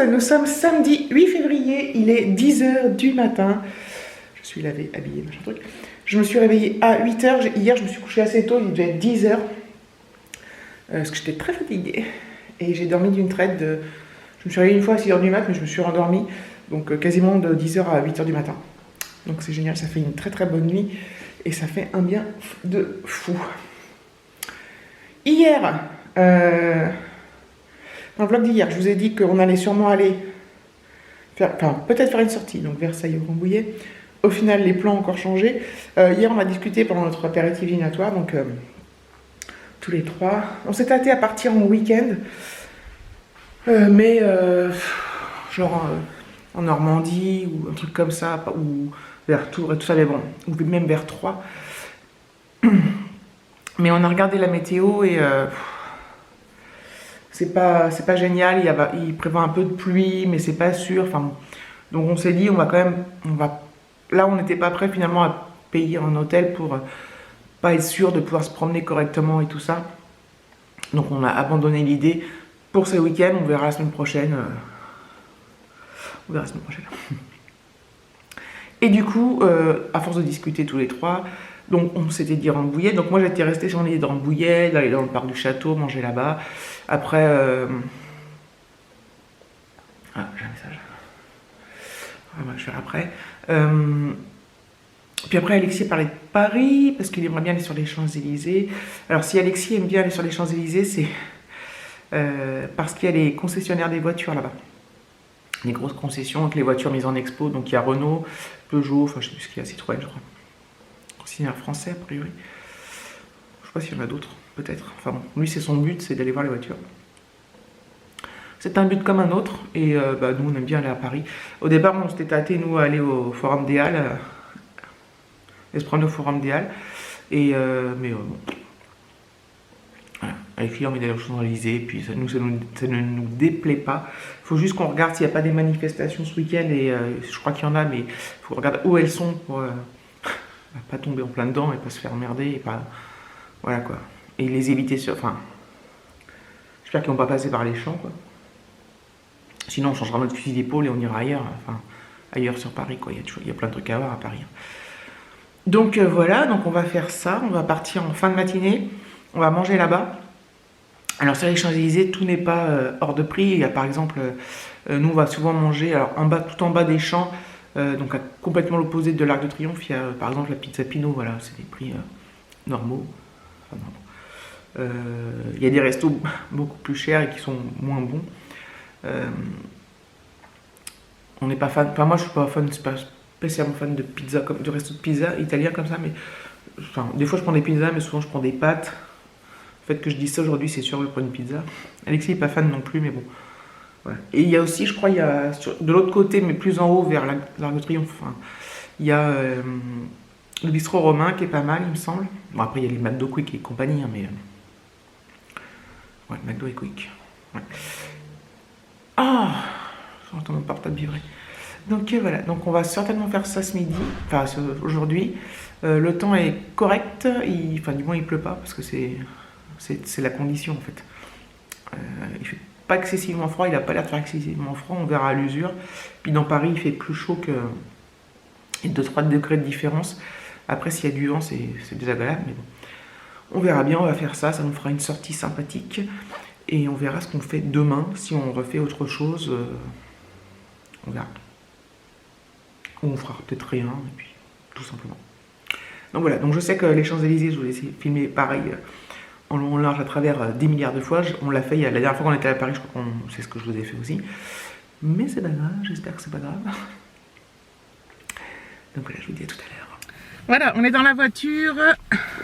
nous sommes samedi 8 février, il est 10h du matin. Je suis lavée, habillée, machin truc. Je me suis réveillée à 8h, hier je me suis couchée assez tôt, il devait être 10h. Parce que j'étais très fatiguée. Et j'ai dormi d'une traite de... Je me suis réveillée une fois à 6h du mat, mais je me suis rendormie. Donc quasiment de 10h à 8h du matin. Donc c'est génial, ça fait une très très bonne nuit. Et ça fait un bien de fou. Hier, dans le vlog d'hier, je vous ai dit qu'on allait sûrement aller faire, enfin peut-être faire une sortie, donc Versailles au Rambouillet. Au final, les plans ont encore changé. Hier, on a discuté pendant notre apéritif dînatoire, donc tous les trois. On s'est tâté à partir en week-end, mais genre en Normandie ou un truc comme ça, ou vers Tours et tout ça, mais bon, ou même vers Troyes. Mais on a regardé la météo et c'est pas génial. Il prévoit un peu de pluie, mais c'est pas sûr. Enfin, donc on s'est dit, là, on n'était pas prêt finalement à payer un hôtel pour pas être sûr de pouvoir se promener correctement et tout ça. Donc on a abandonné l'idée pour ce week-end. On verra la semaine prochaine. On verra la semaine prochaine. Et du coup, à force de discuter tous les trois, donc on s'était dit Rambouillet. Donc moi j'étais restée sur l'idée de Rambouillet, d'aller dans le parc du château, manger là-bas. Après... Ah, j'ai un message. Ah, bah, je vais faire après. Puis après Alexis parlait de Paris, parce qu'il aimerait bien aller sur les Champs-Élysées. Alors si Alexis aime bien aller sur les Champs-Élysées, c'est parce qu'il y a les concessionnaires des voitures là-bas. Les grosses concessions avec les voitures mises en expo. Donc il y a Renault, Peugeot, enfin je sais plus ce qu'il y a, Citroën je crois. Concessionnaire français a priori. Je sais pas s'il y en a d'autres, peut-être. Enfin bon, lui c'est son but, c'est d'aller voir les voitures. C'est un but comme un autre, et nous on aime bien aller à Paris. Au départ on s'était tâté nous à aller au Forum des Halles, et se prendre au Forum des Halles, et mais bon. Voilà. Avec lui, on met d'aller aux Champs-Élysées, puis ça ne nous déplaît pas. Il faut juste qu'on regarde s'il n'y a pas des manifestations ce week-end, et je crois qu'il y en a, mais il faut regarder où elles sont pour pas tomber en plein dedans et pas se faire emmerder, et pas... Voilà quoi. Et les éviter sur... Enfin... J'espère qu'ils vont pas passer par les champs, quoi. Sinon, on changera notre fusil d'épaule et on ira ailleurs, enfin, ailleurs sur Paris, quoi. Il y a plein de trucs à voir à Paris. Donc voilà, donc on va faire ça. On va partir en fin de matinée. On va manger là-bas. Alors sur les Champs-Élysées, tout n'est pas hors de prix. Il y a par exemple, nous on va souvent manger alors, tout en bas des champs, donc complètement l'opposé de l'Arc de Triomphe. Il y a par exemple la pizza Pinot, voilà, c'est des prix normaux. Enfin, il y a des restos beaucoup plus chers et qui sont moins bons. On n'est pas fan, enfin moi je suis pas fan, c'est pas spécialement fan de pizza, de resto de pizza italien comme ça, mais enfin, des fois je prends des pizzas, mais souvent je prends des pâtes. Le fait que je dise ça aujourd'hui, c'est sûr que je prends une pizza. Alexis n'est pas fan non plus, mais bon. Voilà. Et il y a aussi, je crois, de l'autre côté, mais plus en haut, vers l'Arc de Triomphe, enfin, il y a le bistrot romain qui est pas mal, il me semble. Bon, après, il y a les McDo Quick et compagnie, hein, mais... ouais, McDo et Quick. Ouais. Ah, j'entends mon portable vibrer. Donc voilà, donc on va certainement faire ça ce midi, enfin aujourd'hui. Le temps est correct, enfin du moins il pleut pas, parce que c'est la condition en fait. Il fait pas excessivement froid, il a pas l'air de faire excessivement froid, on verra à l'usure. Puis dans Paris il fait plus chaud que... Il y a 2-3 degrés de différence. Après s'il y a du vent c'est désagréable, mais bon. On verra bien, on va faire ça, ça nous fera une sortie sympathique. Et on verra ce qu'on fait demain, si on refait autre chose, on verra. Ou on fera peut-être rien, et puis tout simplement. Donc voilà, donc je sais que les Champs-Élysées, je vous ai filmé pareil, en long, en large, à travers 10 milliards de fois. On l'a fait la dernière fois qu'on était à Paris, je crois que c'est ce que je vous ai fait aussi. Mais c'est pas grave, j'espère que c'est pas grave. Donc voilà, je vous dis à tout à l'heure. Voilà, on est dans la voiture.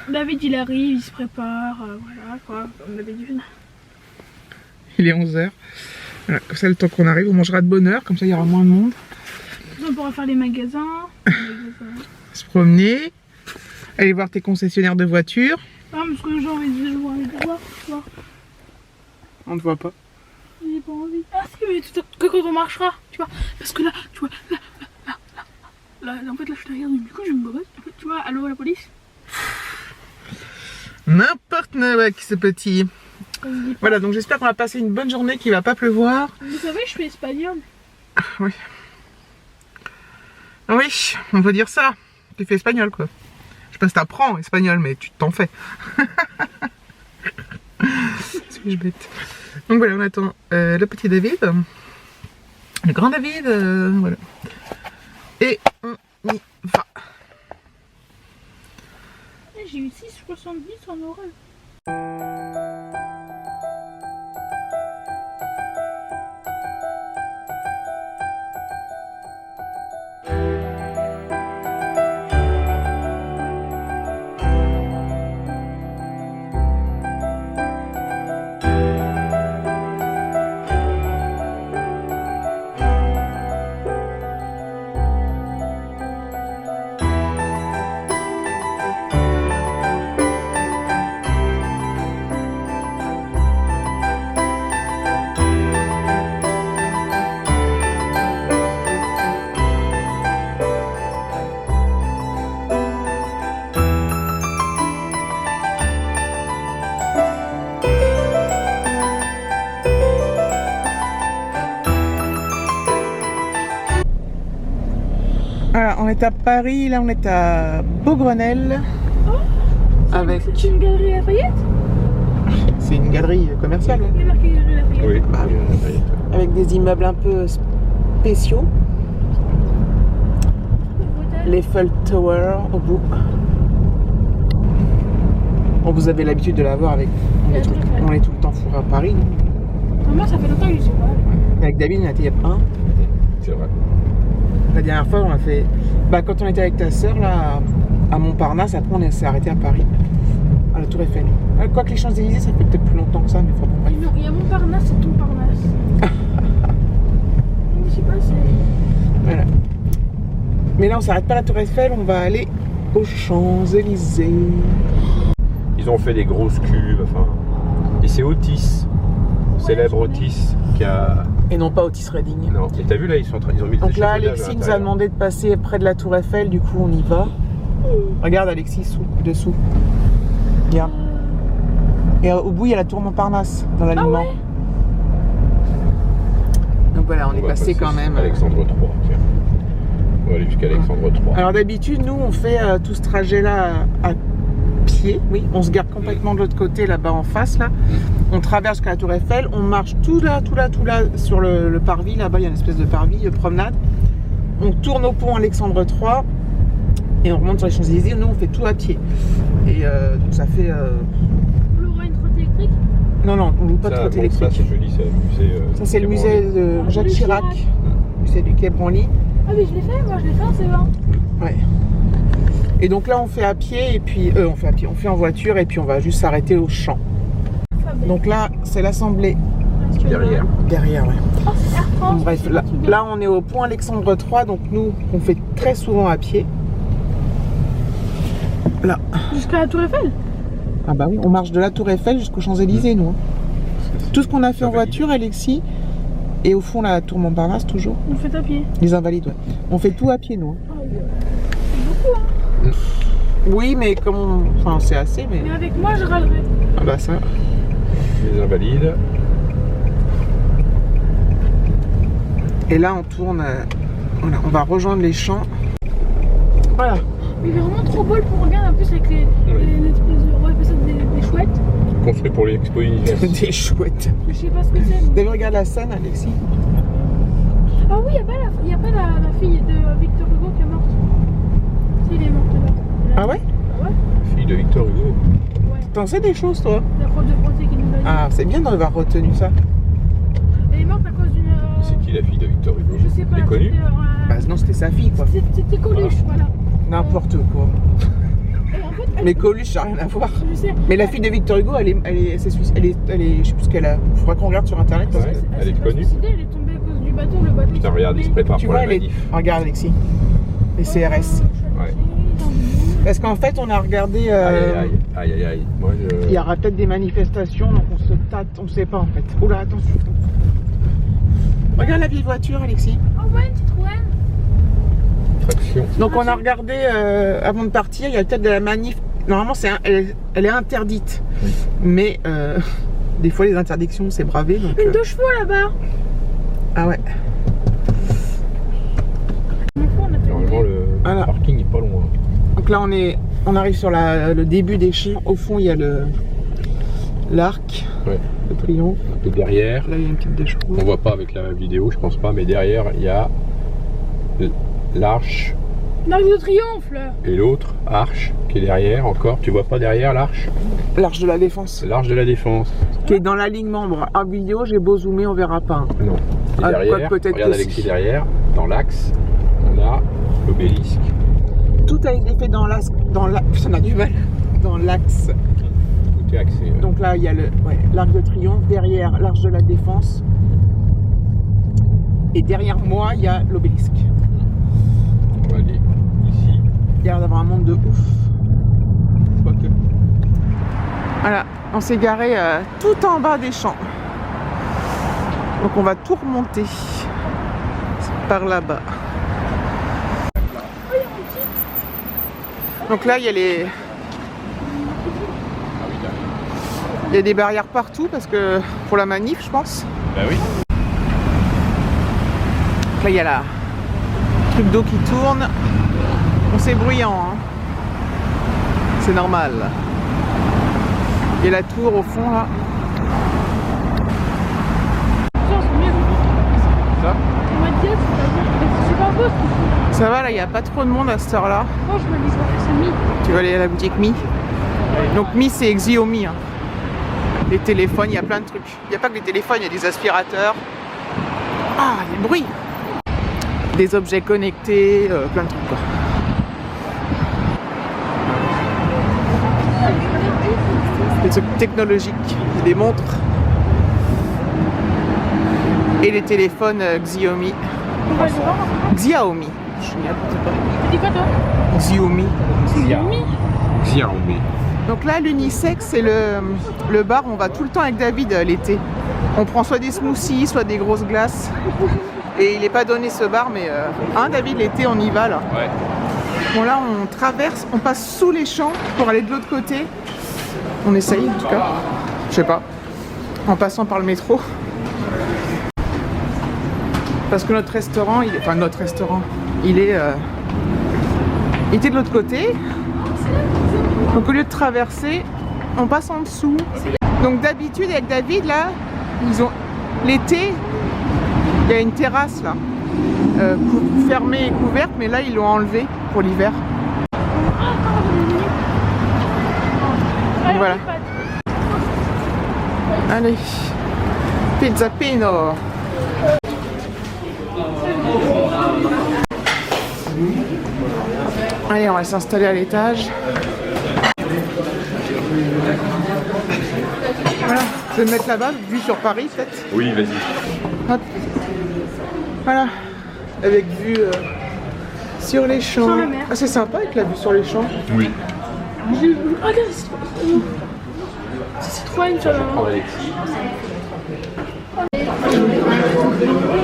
David il arrive, il se prépare, voilà quoi, comme d'habitude. Il est 11h. Voilà, comme ça, le temps qu'on arrive, on mangera de bonne heure, comme ça il y aura moins de monde. On pourra faire les magasins. Se promener, aller voir tes concessionnaires de voitures. Ah, parce que j'ai envie de voir les devoirs, tu vois. On ne te voit pas. J'ai pas envie. Ah si, mais que quand on marchera, tu vois. Parce que là, tu vois, là, en fait là je suis derrière, du coup je me brûle. En fait, tu vois, allô la police. N'importe quoi, ce petit. Ça se dit pas. Voilà, donc j'espère qu'on va passer une bonne journée, qu'il va pas pleuvoir. Vous savez, je suis espagnole. Oui. Oui, on peut dire ça. Tu fais espagnol, quoi. Je sais pas si t'apprends espagnol, mais tu t'en fais. Suis-je bête. Donc voilà, on attend le petit David. Le grand David, voilà. Et on y va. J'ai eu 6,70 en oral. Voilà, on est à Paris, là on est à Beaugrenelle. Avec... C'est une galerie Lafayette? C'est une galerie commerciale, ouais. Il y a marqué galerie Lafayette. Oui, Bah, avec des immeubles un peu spéciaux. L'Eiffel Tower au bout. Bon, vous avez l'habitude de la voir avec... On est tout le temps fourré à Paris. Moi, ça fait longtemps que je suis pas. Avec David, on a été il y a un. c'est vrai. La dernière fois, on a fait... Bah, quand on était avec ta soeur, là, à Montparnasse, après on s'est arrêté à Paris. À la Tour Eiffel. Quoique les Champs-Élysées, ça fait peut-être plus longtemps que ça, mais enfin bon, bref. Non, il y a Montparnasse et Montparnasse. Je sais pas, c'est... Voilà. Mais là, on s'arrête pas à la Tour Eiffel, on va aller aux Champs-Élysées. Ils ont fait des grosses cubes, enfin. Et c'est Otis, célèbre Otis, qui a. Et non pas Otis Redding. Non, et t'as vu là, ils ont mis des Donc là, échafaudages Alexis à nous a l'intérieur. demandé de passer près de la Tour Eiffel, du coup on y va. Regarde Alexis, dessous. Regarde. Et au bout, il y a la Tour Montparnasse, dans l'alignement. ouais. Donc voilà, on est va passé passer quand même. Alexandre III, tiens. On va aller jusqu'à Alexandre III. Alors d'habitude, nous, on fait tout ce trajet-là à pied. Oui, on se garde complètement de l'autre côté, là-bas en face, là. On traverse jusqu'à la Tour Eiffel, on marche tout là, sur le parvis. Là-bas, il y a une espèce de parvis, promenade. On tourne au pont Alexandre III et on remonte sur les Champs-Élysées. Nous, on fait tout à pied. Et donc ça fait... Vous l'aurez une trotte électrique? Non, non, on ne loue pas de Ça, trotte bon, électrique. ça c'est joli, c'est le musée. Ça, c'est le musée de Ah, Jacques le Chirac, Chirac. musée du Quai Branly. Ah mais je l'ai fait, moi je l'ai fait en C20. Ouais. Et donc là, on fait à pied, et puis... on fait à pied, on fait en voiture, et puis on va juste s'arrêter au champ. Donc là, c'est l'Assemblée Derrière. derrière, ouais. Oh, c'est Air France. Bon, bref, là, on est au pont Alexandre III, donc nous, on fait très souvent à pied. Là. Jusqu'à la Tour Eiffel? Ah bah oui, on marche de la Tour Eiffel jusqu'aux Champs-Élysées, nous. Hein. Tout ce qu'on a fait en voiture, Alexis, et au fond, la Tour Montparnasse, toujours. On fait à pied. Les Invalides, ouais. On fait tout à pied, nous. Hein. Oh, ouais. C'est beaucoup, hein. Oui, mais comme on... Enfin, c'est assez, mais... Mais avec moi, je râlerais. Ah bah ça... Les Invalides. Et là, on tourne... Voilà, on va rejoindre les champs. Voilà. Mais il est vraiment trop beau le pont. Regarde en plus avec les espèces de... On va appeler ça des chouettes. Construit pour l'Expo Universe. Des chouettes. Je sais pas ce que c'est. Vous mais- avez regardé la scène, Alexis? Ah oui, il y a pas la fille de Victor Hugo qui est morte. Si, il est morte là. Ah ouais? Ah ouais? Fille de Victor Hugo. Ouais. T'en sais des choses, toi? La prof de français qui nous a dit. Ah, c'est bien d'avoir retenu ça. Elle est morte à cause d'une... C'est qui la fille de Victor Hugo? Je sais pas. Elle est connue? Bah non, c'était sa fille, quoi. C'était Coluche, voilà. N'importe quoi. Et en fait, Mais Coluche, ça n'a rien à voir. je sais. Mais la fille de Victor Hugo, elle est, je sais plus ce qu'elle a. Il faudra qu'on regarde sur internet. Parce que Ouais. Elle est s'est pas connue. suicidée, elle est tombée à cause du bateau. Le bateau. Putain, s'est regarde, il se tombé. prépare tu pour vois, la elle est. manif. Regarde, Alexis. Les CRS. Ouais. Parce qu'en fait, on a regardé. Aïe. Moi, Il y aura peut-être des manifestations, donc on se tâte, on sait pas en fait. Oula, attention. Regarde la vieille voiture, Alexis. Oh ouais, une Citroën. Traction. Donc on a regardé avant de partir, il y a peut-être de la manif. Normalement, elle est interdite. Oui. Mais des fois les interdictions c'est bravé. Donc, Une 2 chevaux là-bas. Ah ouais. Normalement, le Voilà. parking est pas loin. Donc là on arrive sur le début des champs. Au fond il y a l'arc Ouais. de triomphe. Et derrière, Là il y a une petite 2 chevaux. on voit pas avec la vidéo, je pense pas, mais derrière, il y a l'arche L'arc de triomphe là. et l'autre arche qui est derrière encore. Tu vois pas derrière l'arche? L'arche de la défense. L'arche de la Défense. Qui est dans l'alignement. Bon, en vidéo j'ai beau zoomer on verra pas. Hein. Non. Et Ah, derrière, quoi, peut-être regarde que Alexis si. derrière, dans l'axe, on a l'obélisque. Tout a été fait dans l'axe. Ça a du mal. Dans l'axe. Tout est axé. Donc là, il y a l'arc de triomphe, derrière l'arche de la défense. Et derrière moi, il y a l'obélisque. On va aller ici. Il y a l'air d'avoir un monde de ouf. Quoique. Voilà, on s'est garé tout en bas des champs. Donc on va tout remonter par là-bas. Donc là, il y a des barrières partout parce que pour la manif, je pense. Bah oui. Donc là, il y a le truc d'eau qui tourne. Bon, c'est bruyant, hein. C'est normal. Il y a la tour au fond, là. Ça, c'est mieux. Ça? On m'a dit, c'est super beau. Ça va, là, il n'y a pas trop de monde à cette heure-là. Moi, je me dis que c'est Mi. Tu vas aller à la boutique Mi. Donc Mi, c'est Xiaomi. Hein. Les téléphones, il y a plein de trucs. Il n'y a pas que des téléphones, il y a des aspirateurs. Ah, il y a le bruit. Des objets connectés, plein de trucs, quoi. Des trucs technologiques, des montres. Et les téléphones Xiaomi. On va le voir. Xiaomi. Je suis n'importe quoi. Tu dis quoi, toi? Xiaomi. Mi. Xiaomi. Donc là, l'unisex, c'est le bar où on va tout le temps avec David l'été. On prend soit des smoothies, soit des grosses glaces. Et il n'est pas donné ce bar, mais David, l'été, on y va là. Ouais. Bon, là, on traverse, on passe sous les champs pour aller de l'autre côté. On essaye en tout cas. Je sais pas. En passant par le métro. Parce que notre restaurant, il était de l'autre côté. Donc au lieu de traverser, on passe en dessous. Donc d'habitude avec David là, l'été, il y a une terrasse là, fermée et couverte, mais là ils l'ont enlevée pour l'hiver. Allez, Voilà. Allez, Pizza Pino. Allez, on va s'installer à l'étage. Voilà, je vais me mettre là-bas, vue sur Paris peut-être. Oui, vas-y. Hop. Voilà, avec vue sur les champs. Sur la mer. Ah, c'est sympa avec la vue sur les champs. Oui. Regarde, c'est Citroën sur la main.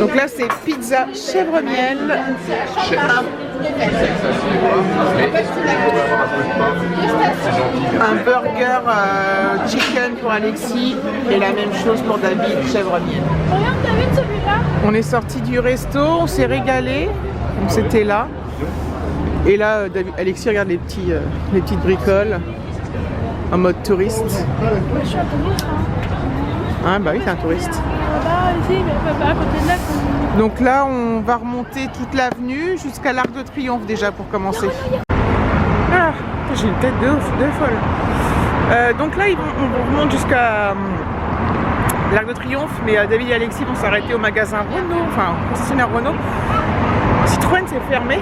Donc là, c'est pizza chèvre miel. Un burger chicken pour Alexis et la même chose pour David, chèvre miel. Regarde, David, celui-là. On est sorti du resto, on s'est régalé, on s'était là. Et là, Alexis regarde les petites bricoles en mode touriste. Je suis un touriste. Ah bah oui, c'est un touriste. Là-bas, ici, mais pas à côté de là. Donc là, on va remonter toute l'avenue jusqu'à l'Arc de Triomphe déjà pour commencer. Ah, j'ai une tête de folle. Donc là, on remonte jusqu'à l'Arc de Triomphe, mais David et Alexis vont s'arrêter au magasin Renault, enfin au concessionnaire Renault. Citroën s'est fermé.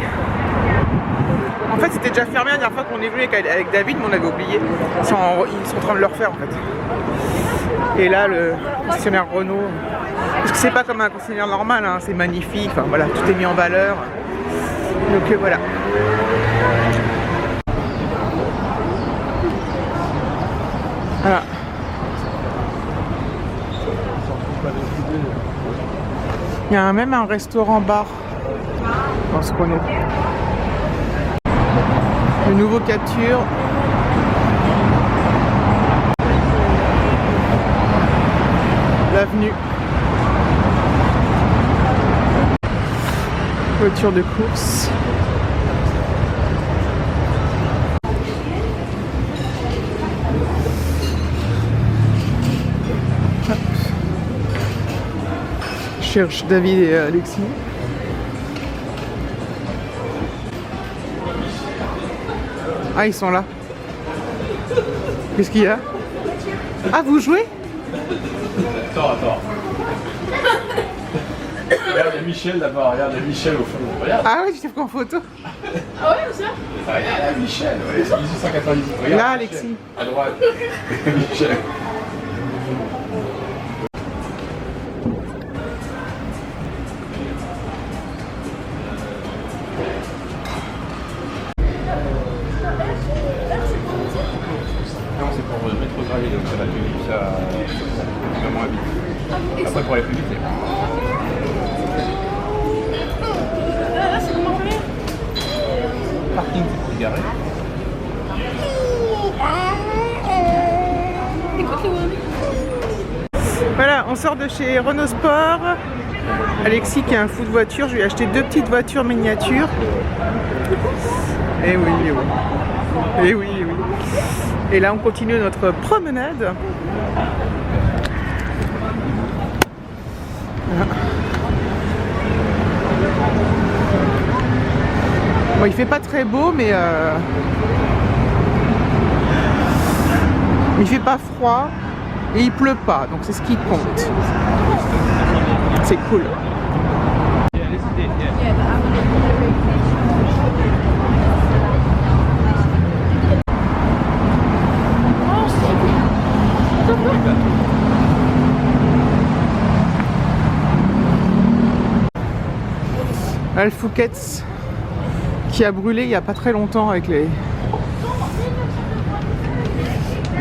En fait, c'était déjà fermé la dernière fois qu'on est venu avec David, mais on avait oublié. Ils sont en train de le refaire en fait. Et là, le concessionnaire Renault, parce que c'est pas comme un concessionnaire normal, hein, c'est magnifique, enfin voilà, tout est mis en valeur. Donc voilà. Voilà. Il y a même un restaurant-bar dans ce Renault. Le nouveau capture. l'avenue. Voiture de course. Hop. Je cherche David et Alexis. Ah, ils sont là. Qu'est-ce qu'il y a? Ah, vous jouez? Attends. Regarde, il y a Michel là-bas, regarde, il y a Michel au fond. Regarde. Ah oui, tu t'es pris en photo. Ah ouais, c'est ça? Regarde là, Michel, ouais, c'est 1898. Regarde, Là, Michel, Alexis. à droite. Michel. Non, c'est pour rétrograder, donc ça va plus vite, ça va moins vite. Après, pour aller plus vite, Là, c'est comment faire? parking, c'est pour se garer. Écoute le Wally. Voilà, on sort de chez Renault Sport. Alexis qui a un fou de voiture, je lui ai acheté 2 petites voitures miniatures. Et oui, et oui. Et oui, et oui. Et là, on continue notre promenade. Voilà. Bon, il fait pas très beau, mais il fait pas froid et il pleut pas, donc c'est ce qui compte. C'est cool. Le Fouquet's qui a brûlé il n'y a pas très longtemps avec les...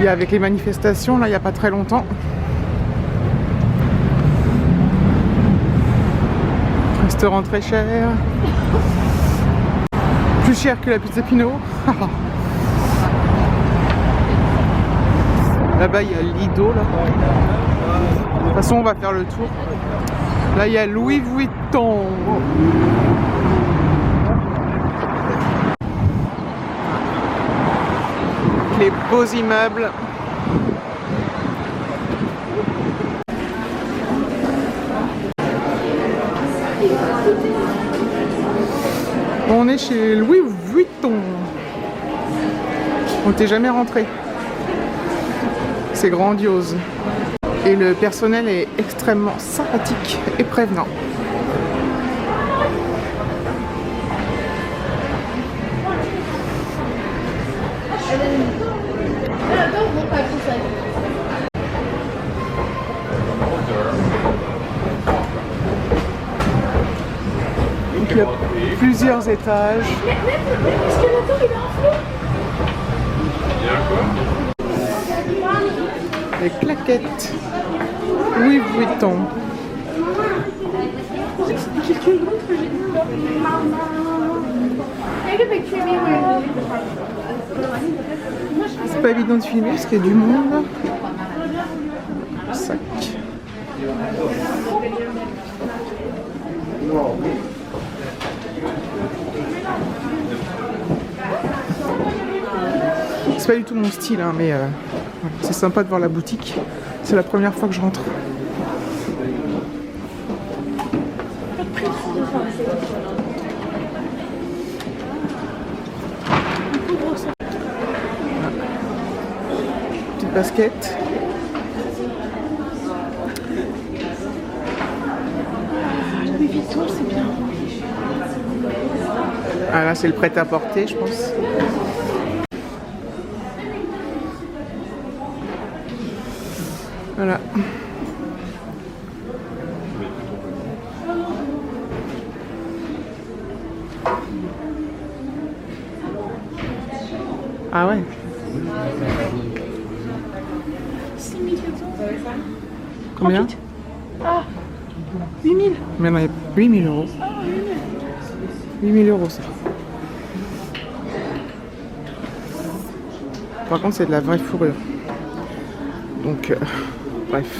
avec les manifestations, là, il n'y a pas très longtemps. Restaurant très cher. Plus cher que la pizza Pinot. Là-bas, il y a Lido, là. De toute façon, on va faire le tour. Là, il y a Louis Vuitton. Les beaux immeubles. On est chez Louis Vuitton. On n'était jamais rentré. C'est grandiose. Et le personnel est extrêmement sympathique et prévenant. Donc il y a plusieurs étages. L'escalator, il est en flou. Les claquettes. Louis Vuitton. C'est quelqu'un d'autre que j'ai dit là. C'est pas évident de filmer parce qu'il y a du monde. Sac. C'est pas du tout mon style, hein, mais voilà. C'est sympa de voir la boutique. C'est la première fois que je rentre. Petite basket. Louis Vuitton, c'est bien. Ah là, c'est le prêt-à-porter, je pense. Voilà. Ah ouais. 6400. Combien? Ah, 8000. Mais non, il y a 8 000 euros. Ah, 8000. 8 000 euros, ça. Par contre, c'est de la vraie fourrure. Donc, bref.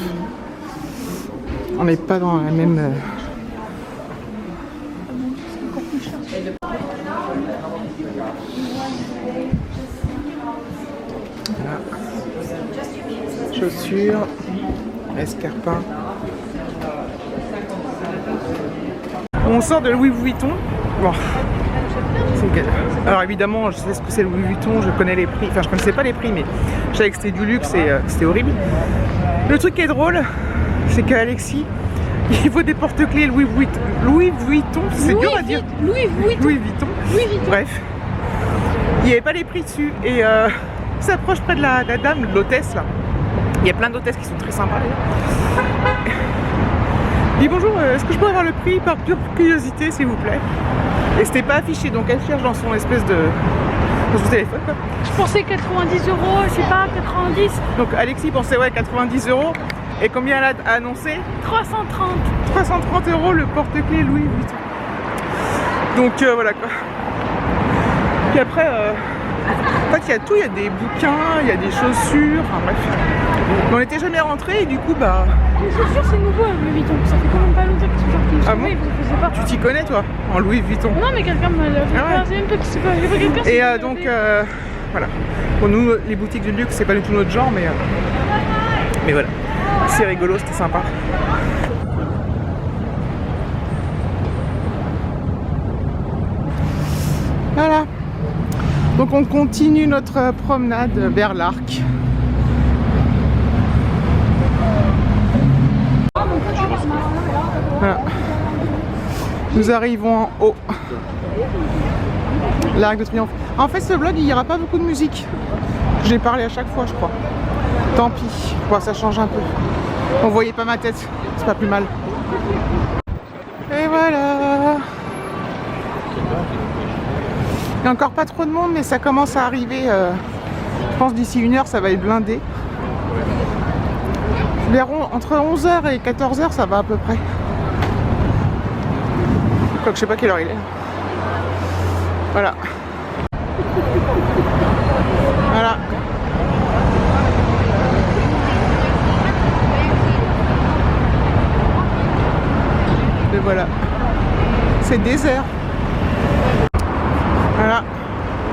On n'est pas dans la même... C'est encore plus cher. Voilà. Chaussures, escarpins. On sort de Louis Vuitton. Bon. Alors évidemment, je sais ce que c'est Louis Vuitton, je connais les prix. Enfin, je connaissais pas les prix, mais je savais que c'était du luxe et c'était horrible. Le truc qui est drôle, c'est qu'Alexis, il faut des porte-clés Louis Vuitton. Louis Vuitton, c'est dur à dire. Louis Vuitton. Louis Vuitton. Louis Vuitton. Bref, il n'y avait pas les prix dessus et il s'approche près de la dame, de l'hôtesse là. Il y a plein d'hôtesses qui sont très sympas d'ailleurs. Il dit bonjour, est-ce que je peux avoir le prix par pure curiosité s'il vous plaît? Et c'était pas affiché, donc elle cherche dans son espèce de... dans son téléphone quoi. Je pensais 90 €, je sais pas, 90. Donc Alexis pensait ouais 90 €. Et combien elle a annoncé? 330. 330 € le porte-clés Louis Vuitton. Donc voilà quoi. Puis après, en fait il y a tout, il y a des bouquins, il y a des chaussures, enfin bref. Mais on n'était jamais rentrés et du coup bah... Les chaussures c'est nouveau Louis Vuitton, ça fait quand même pas longtemps que c'est sorti. Ah bon? Ils vous faisaient pas. Tu t'y connais toi, en Louis Vuitton? Non mais quelqu'un me l'a fait. Ah ouais. C'est une petite, c'est pas, j'ai pas quelqu'un. Et donc voilà. Pour nous, les boutiques de luxe, c'est pas du tout notre genre, mais voilà. C'est rigolo, c'était sympa. Voilà. Donc on continue notre promenade vers l'arc. Voilà. Nous arrivons en haut. L'Arc de Triomphe. En fait, ce vlog, il n'y aura pas beaucoup de musique. J'ai parlé à chaque fois, je crois. Tant pis. Bon, ça change un peu. On voyait pas ma tête. C'est pas plus mal. Et voilà. Il n'y a encore pas trop de monde, mais ça commence à arriver. Je pense d'ici 1 heure, ça va être blindé. Entre 11h et 14h, ça va à peu près. Quoique je sais pas quelle heure il est. Voilà. Voilà. Et voilà. C'est désert. Voilà.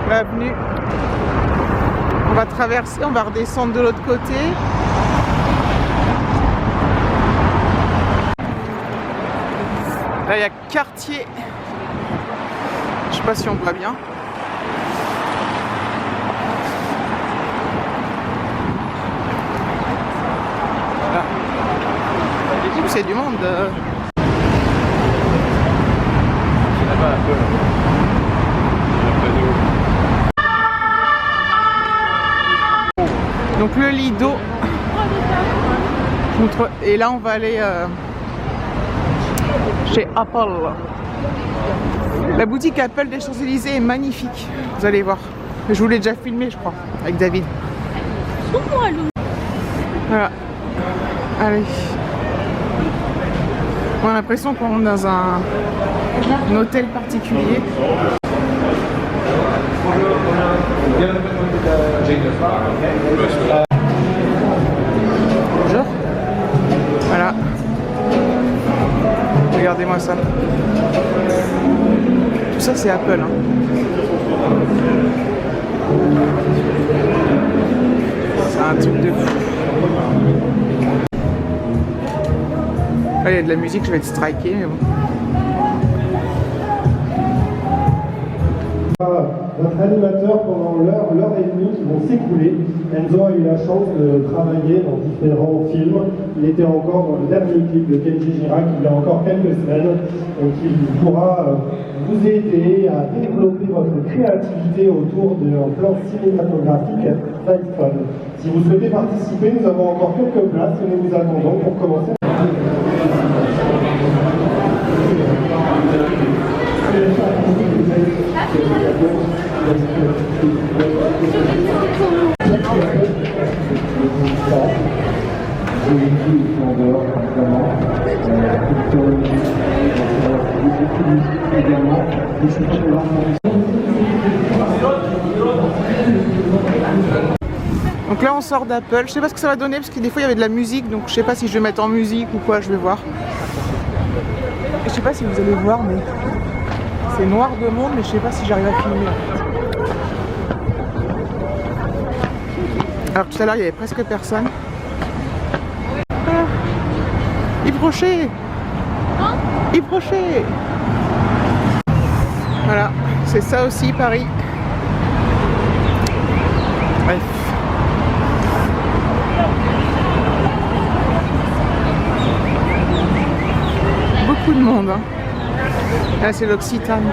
L'avenue. On va traverser, on va redescendre de l'autre côté. Là, il y a quartier. Je sais pas si on voit bien. Voilà. C'est du monde. C'est là-bas un peu. Donc le Lido. Et là on va aller chez Apple. La boutique Apple des Champs-Élysées est magnifique. Vous allez voir. Je vous l'ai déjà filmé je crois. Avec David. Voilà. Allez. On a l'impression qu'on est dans un hôtel particulier. Bonjour. Voilà. Regardez-moi ça. Tout ça c'est Apple. Hein. C'est un truc de fou. Là, il y a de la musique, je vais être striké, mais bon. Notre animateur pendant l'heure et demie qui vont s'écouler. Enzo a eu la chance de travailler dans différents films. Il était encore dans le dernier clip de Kenji Girac il y a encore quelques semaines. Donc il pourra vous aider à développer votre créativité autour d'un plan cinématographique Fight Fun. Si vous souhaitez participer, nous avons encore quelques places et nous vous attendons pour commencer. Donc là on sort d'Apple, je sais pas ce que ça va donner parce que des fois il y avait de la musique, donc je sais pas si je vais mettre en musique ou quoi, je vais voir. Et je sais pas si vous allez voir, mais c'est noir de monde, mais je sais pas si j'arrive à filmer. Alors tout à l'heure il y avait presque personne. Ah. Yves Rocher. Yves Rocher. Voilà, c'est ça aussi Paris. Bref. Beaucoup de monde. Hein. Là c'est l'Occitane.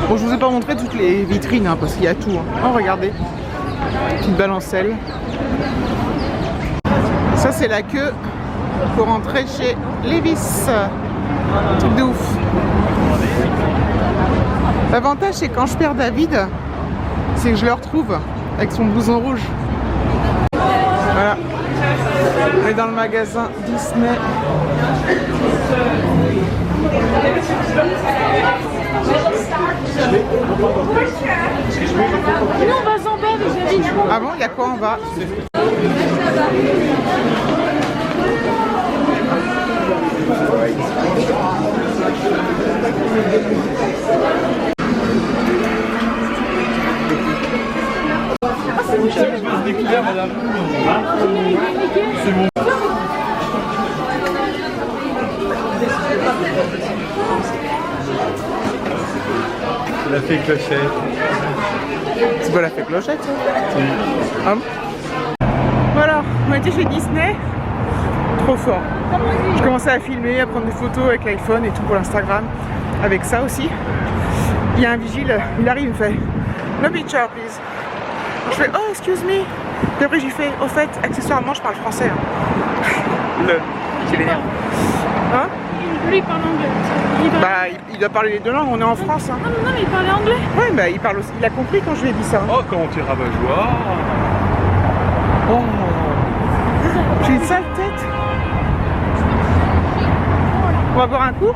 Bon, je vous ai pas montré toutes les vitrines hein, parce qu'il y a tout. Hein. Oh regardez, petite balancelle. Ça c'est la queue pour rentrer chez Levi's. Truc de ouf. L'avantage c'est quand je perds David, c'est que je le retrouve avec son blouson rouge. Voilà. On est dans le magasin Disney. Nous on va s'en bas, Ah bon, il y a quoi en bas? La fée clochette. C'est pas la fée clochette ça? Ah bon? Voilà, on était chez Disney. Trop fort. Je commençais à filmer, à prendre des photos avec l'iPhone et tout pour l'Instagram. Avec ça aussi. Il y a un vigile, il arrive, il me fait "No picture please". Je fais "Oh excuse me". Puis après j'ai fait "Au fait, accessoirement je parle français". Hein. J'ai l'énerve. Hein? Lui il parle anglais. Il doit parler les deux langues, on est en France. Hein. Non mais il parlait anglais. Ouais bah il parle aussi. Il a compris quand je lui ai dit ça. Oh comment tu es rabat-joie. Oh. J'ai une sale tête. On va boire un coup?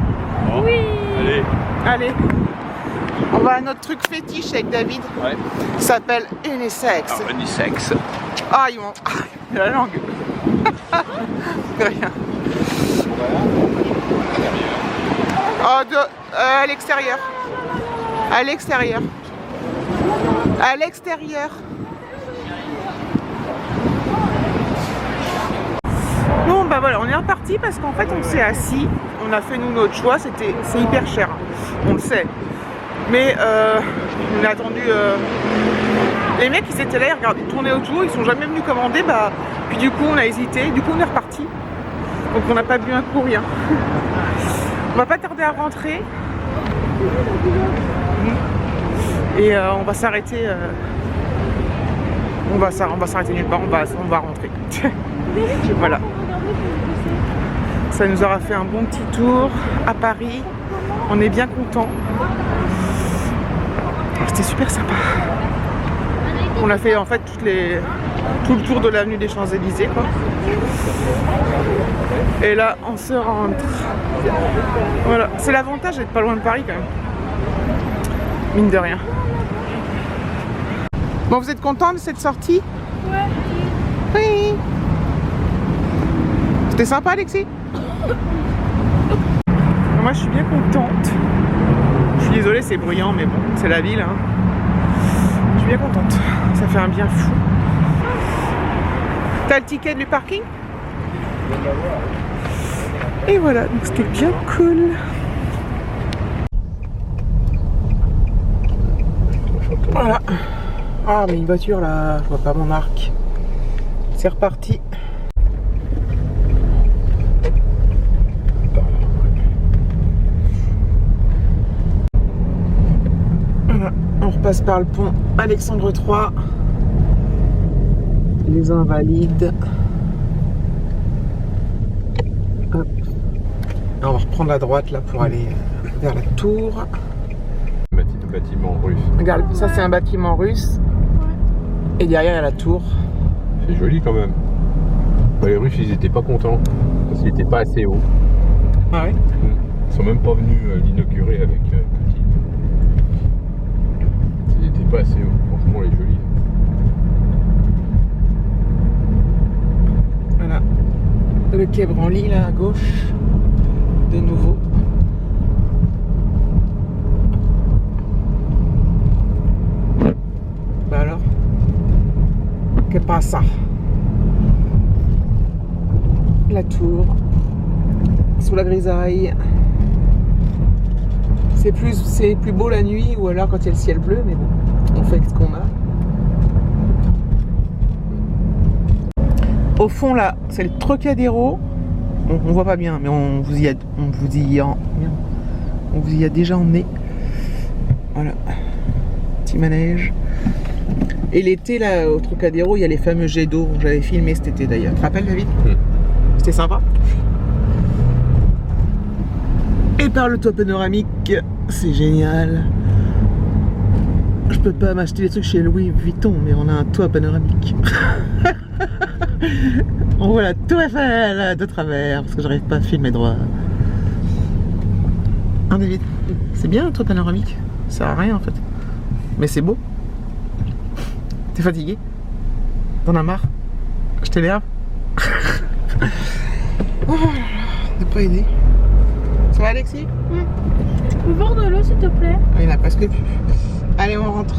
Oh. Oui. Allez. Allez. On va à notre truc fétiche avec David. Ouais. Ça s'appelle unisex. Ah, unisex. Ah, ils m'ont. Il a la langue. Rien. Oh, à l'extérieur. À l'extérieur. À l'extérieur. Bon, bah voilà, on est reparti parce qu'en fait, on s'est assis. On a fait nous notre choix. C'est hyper cher. On le sait. Mais on a attendu. Les mecs ils étaient là, ils regardaient tourner autour, ils sont jamais venus commander, bah puis du coup on a hésité, du coup on est reparti. Donc on n'a pas bu un coup, rien. On va pas tarder à rentrer. Et on va s'arrêter. On va s'arrêter nulle part, on va rentrer. Voilà. Ça nous aura fait un bon petit tour à Paris. On est bien contents. C'était super sympa. On a fait en fait tout le tour de l'avenue des Champs-Élysées quoi. Et là on se rentre. Voilà, c'est l'avantage d'être pas loin de Paris quand même. Mine de rien. Bon, vous êtes content de cette sortie? Ouais. Oui. C'était sympa Alexis? Moi je suis bien contente. Je suis désolée, c'est bruyant mais bon, c'est la ville hein. Je suis bien contente, ça fait un bien fou. T'as le ticket du parking? Et voilà, donc c'était bien cool. Voilà. Ah mais une voiture là, je vois pas mon arc. C'est reparti. Voilà, on repasse par le pont Alexandre III. Les Invalides. Hop. Et on va reprendre la droite là pour aller vers la tour. Bâtiment russe. Regarde, ça c'est un bâtiment russe. Et derrière il y a la tour. C'est joli quand même. Bah, les Russes ils étaient pas contents parce qu'il était pas assez haut. Ah ouais? Ils sont même pas venus l'inaugurer avec Poutine. Il était pas assez haut. franchement, elle est jolie. Voilà. Le quai Branly, là, à gauche. De nouveau. Bah alors, que passa? La tour, sous la grisaille. C'est plus beau la nuit ou alors quand il y a le ciel bleu, mais bon, on fait avec ce qu'on a. Au fond là, c'est le Trocadéro. On voit pas bien, mais on vous y a déjà emmené. Voilà, petit manège. Et l'été là au Trocadéro, il y a les fameux jets d'eau. J'avais filmé cet été d'ailleurs. Tu te rappelles, David? C'était sympa. Et par le toit panoramique, c'est génial. Je peux pas m'acheter des trucs chez Louis Vuitton, mais on a un toit panoramique. On voit la tour Eiffel de travers, parce que j'arrive pas à filmer droit. Hein, David? C'est bien un toit panoramique. Ça sert à rien en fait. Mais c'est beau. T'es fatigué? T'en as marre? Je t'énerve? Oh, t'as pas aidé. Ça va, Alexis? Tu peux boire de l'eau s'il te plaît? Il n'y en a presque plus. Allez, on rentre.